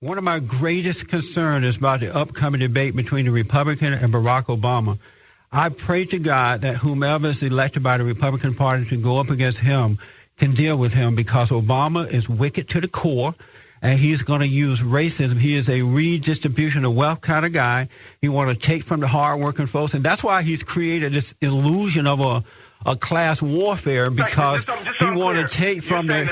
One of my greatest concerns is about the upcoming debate between the Republican and Barack Obama. I pray to God that whomever is elected by the Republican Party to go up against him can deal with him, because Obama is wicked to the core, and he's going to use racism. He is a redistribution of wealth kind of guy. He want to take from the hardworking folks, and that's why he's created this illusion of a class warfare, because he want to take from the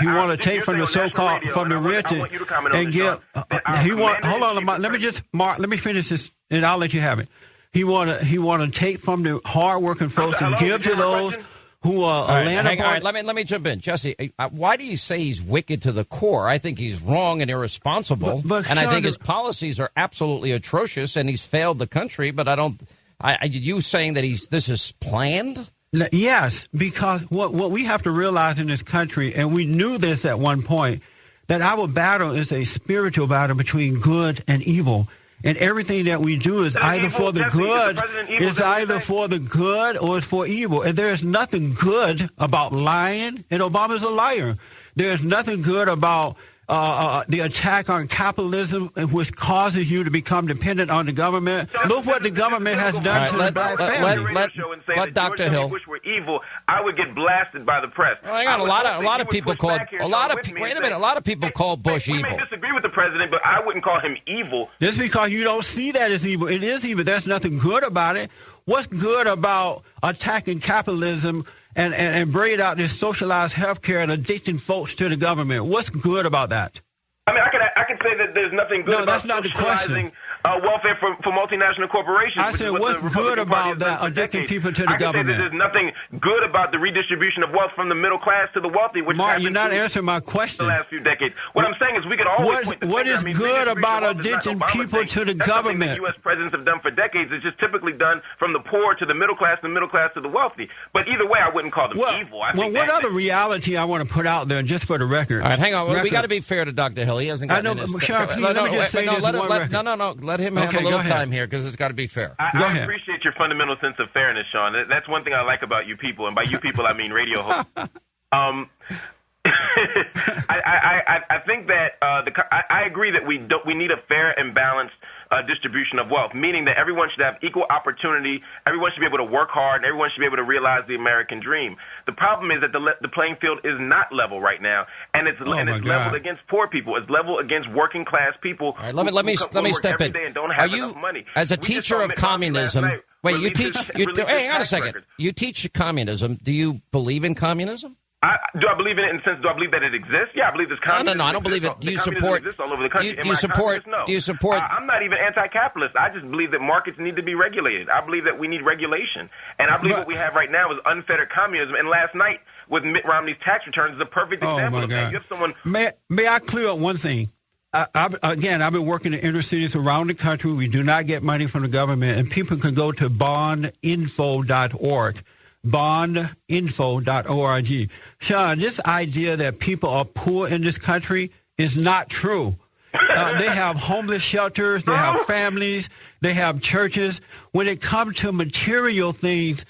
so-called from the rich and give. Hold on, let me finish this, and I'll let you have it. He want to take from the hardworking folks and give to those who are land. All right, let me jump in, Jesse. Why do you say he's wicked to the core? I think he's wrong and irresponsible, and I think his policies are absolutely atrocious, and he's failed the country. But I don't. You saying that this is planned? Yes, because what we have to realize in this country, and we knew this at one point, that our battle is a spiritual battle between good and evil. And everything that we do is either for the good, or it's for evil. And there is nothing good about lying, and Obama's a liar. There's nothing good about the attack on capitalism, which causes you to become dependent on the government. Look what the government has done to the black family. Let Dr. Hill. Which were evil, I would get blasted by the press. Well, hang on, a lot of people called a lot of people call Bush evil. We may disagree with the president, but I wouldn't call him evil. Just because you don't see that as evil, it is evil. There's nothing good about it. What's good about attacking capitalism and bringing out this socialized health care and addicting folks to the government? What's good about that? I mean, I can say that there's nothing good about socializing welfare for multinational corporations. I said, what's good about that, addicting people to the government? I can say that there's nothing good about the redistribution of wealth from the middle class to the wealthy, which Mark, you're not answering my question. The last few decades. What I'm saying is we could always what is good about addicting people to the government? That's U.S. presidents have done for decades. It's just typically done from the poor to the middle class, and the middle class to the wealthy. But either way, I wouldn't call them evil. What other reality I want to put out there, just for the record? All right, hang on. We got to be fair to Dr. Hill. He hasn't gotten let me just say this one record. No. Let him have a little time here, because it's got to be fair. I appreciate your fundamental sense of fairness, Sean. That's one thing I like about you people, and by you people I mean radio hosts. I think that I agree that we need a fair and balanced distribution of wealth, meaning that everyone should have equal opportunity, everyone should be able to work hard, and everyone should be able to realize the American dream. The problem is that the playing field is not level right now, and it's leveled against poor people. It's leveled against working class people. All right, let me step in. Are you, as a teacher of communism? Wait, you teach? Hang on a second. You teach communism. Do you believe in communism? Do I believe in it in the sense, do I believe that it exists? Yeah, I believe there's communism. No, I don't believe it. Do you support? All over the country. Do you support? No. Do you support? I'm not even anti-capitalist. I just believe that markets need to be regulated. I believe that we need regulation, and I believe what we have right now is unfettered communism. And last night with Mitt Romney's tax returns is a perfect example of that. You have someone. May I clear up one thing? I've been working in inner cities around the country. We do not get money from the government, and people can go to bondinfo.org. bondinfo.org. Sean, this idea that people are poor in this country is not true. They have homeless shelters, they have families, they have churches. When it comes to material things,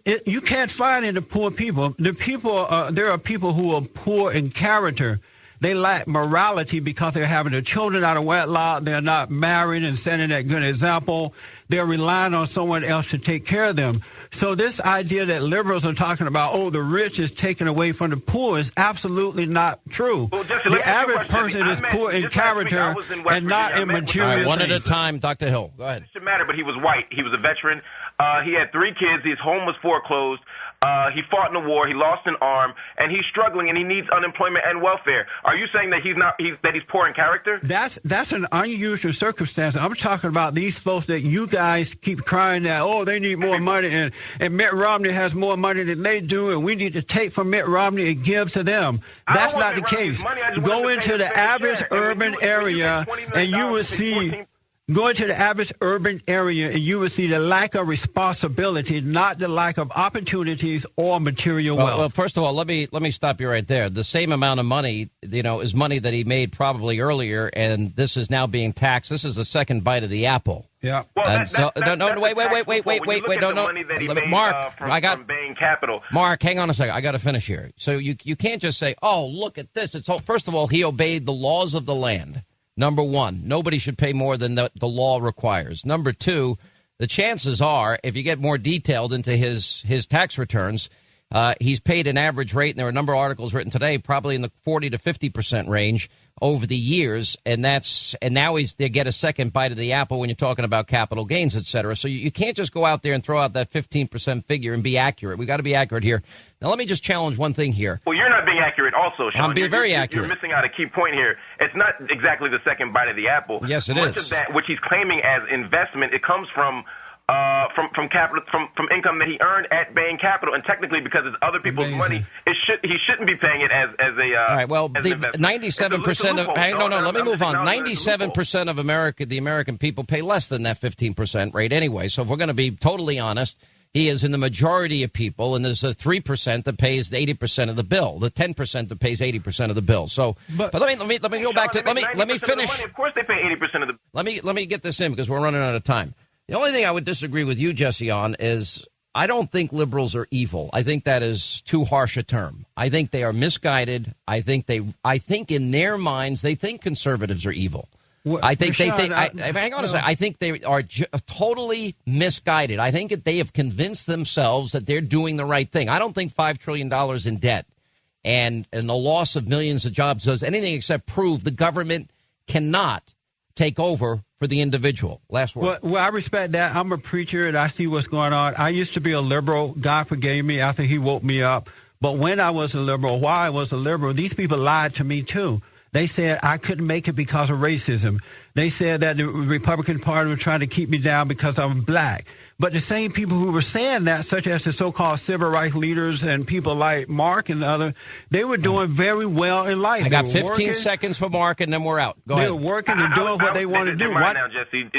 you can't find in the poor people. There are people who are poor in character. They lack morality because they're having their children out of wedlock. They're not married and setting that good example. They're relying on someone else to take care of them. So this idea that liberals are talking about, the rich is taken away from the poor, is absolutely not true. Well, Jesse, the average person is poor in character and not in material things. One at a time, Dr. Hill. Go ahead. It shouldn't matter, but he was white. He was a veteran. He had 3 kids. His home was foreclosed. He fought in the war. He lost an arm, and he's struggling, and he needs unemployment and welfare. Are you saying that he's poor in character? That's an unusual circumstance. I'm talking about these folks that you guys keep crying that they need more money, and Mitt Romney has more money than they do, and we need to take from Mitt Romney and give to them. That's not the case. Go into the average urban area, and you will see. Go into the average urban area and you will see the lack of responsibility, not the lack of opportunities or material wealth. Well, first of all, let me stop you right there. The same amount of money, is money that he made probably earlier, and this is now being taxed. This is the second bite of the apple. Yeah. Well, wait. Mark, from Bain Capital. Mark, hang on a second. I got to finish here. So you can't just say, look at this. First of all, he obeyed the laws of the land. Number one, nobody should pay more than the law requires. Number two, the chances are, if you get more detailed into his tax returns, he's paid an average rate, and there are a number of articles written today, probably in the 40 to 50% range over the years, and now they get a second bite of the apple when you're talking about capital gains, et cetera. So you can't just go out there and throw out that 15% figure and be accurate. We got to be accurate here. Now, let me just challenge one thing here. Well, you're not being accurate also, Sean. I'm being very accurate. You're missing out a key point here. It's not exactly the second bite of the apple. Yes, it Much is. of that, which he's claiming as investment, it comes from capital, from income that he earned at Bain Capital, and technically because it's other people's money, he shouldn't be paying it as a. All right. Well, the 97% of let me move on. 97% of the American people pay less than that 15% rate anyway. So if we're going to be totally honest, he is in the majority of people, and there's a 3% that pays 80% of the bill, the 10% that pays 80% of the bill. So, but let me go back to let me finish. Of course, they pay 80% of the. Let me get this in because we're running out of time. The only thing I would disagree with you, Jesse, on is I don't think liberals are evil. I think that is too harsh a term. I think they are misguided. I think in their minds they think conservatives are evil. I think they think. Hang on a second. I think they are totally misguided. I think that they have convinced themselves that they're doing the right thing. I don't think $5 trillion in debt and the loss of millions of jobs does anything except prove the government cannot take over for the individual. Last word. Well, I respect that. I'm a preacher, and I see what's going on. I used to be a liberal. God forgave me after he woke me up. But when I was a liberal, while I was a liberal, these people lied to me, too. They said I couldn't make it because of racism. They said that the Republican Party was trying to keep me down because I'm black. But the same people who were saying that, such as the so-called civil rights leaders and people like Mark and others, they were doing very well in life. I got 15 seconds for Mark, and then we're out. Go ahead. They were working and doing what they want to do. Right now, Jesse,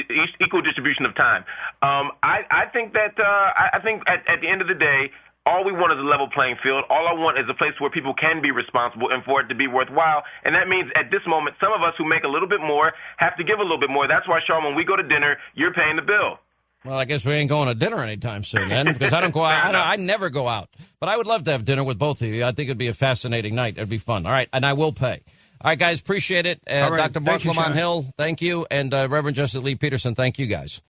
equal distribution of time. I think that I think at the end of the day, all we want is a level playing field. All I want is a place where people can be responsible and for it to be worthwhile. And that means at this moment, some of us who make a little bit more have to give a little bit more. That's why, Sean, when we go to dinner, you're paying the bill. Well, I guess we ain't going to dinner anytime soon then, because I don't go out. I never go out. But I would love to have dinner with both of you. I think it'd be a fascinating night. It'd be fun. All right, and I will pay. All right, guys, appreciate it. Right, Dr. Marc Lamont Hill, thank you. And Reverend Justice Lee Peterson, thank you, guys.